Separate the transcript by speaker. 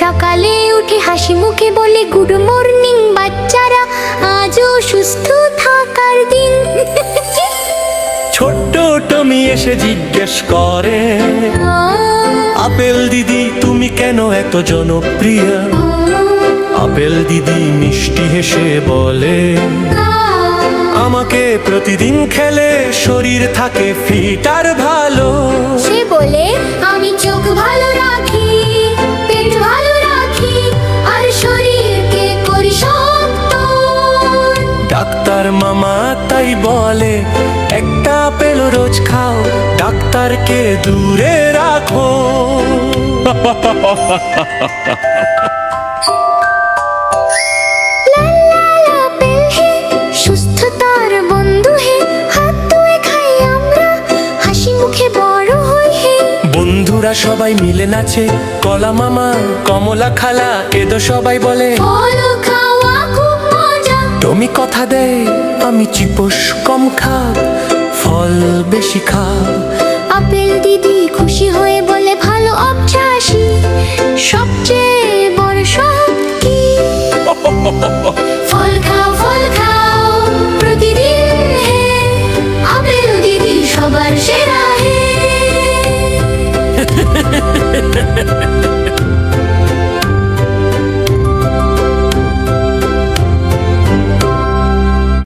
Speaker 1: সকালে উঠে হাসি মুখে বলে গুড মর্নিং বাচ্চারা, আজও সুস্থ থাকার দিন।
Speaker 2: ছোট্ট টমি এসে জিজ্ঞেস করে, আপেল দিদি তুমি কেন এত জনপ্রিয়? আপেল দিদি মিষ্টি হেসে বলে, আমাকে প্রতিদিন খেলে শরীর থাকে ফিট আর ভালো।
Speaker 1: সে বলে, আমি চোখ ভালো রাখি, পেট ভালো রাখি, আর শরীরকে করি শক্ত।
Speaker 2: ডাক্তার মামা তাই বলে, একটা আপেল রোজ খাও, ডাক্তারকে দূরে রাখো।
Speaker 1: আপেল হে সুস্থতার বন্ধু হে, হাত ধুয়ে খাই আমরা, হাসি মুখে বড় হই হে।
Speaker 2: বন্ধুরা সবাই মিলে নাচে, কলা মামা কমলা খালা এদো সবাই বলে,
Speaker 1: ফল খাওয়া খুব মজা।
Speaker 2: তুমি কথা দেয় আমি চিপস কম খাব, ফল বেশি খাব।
Speaker 1: আপেল দিদি খুশি হয়ে বলে, ভালো অভ্যাসই সবচেয়ে বড় শক্তি।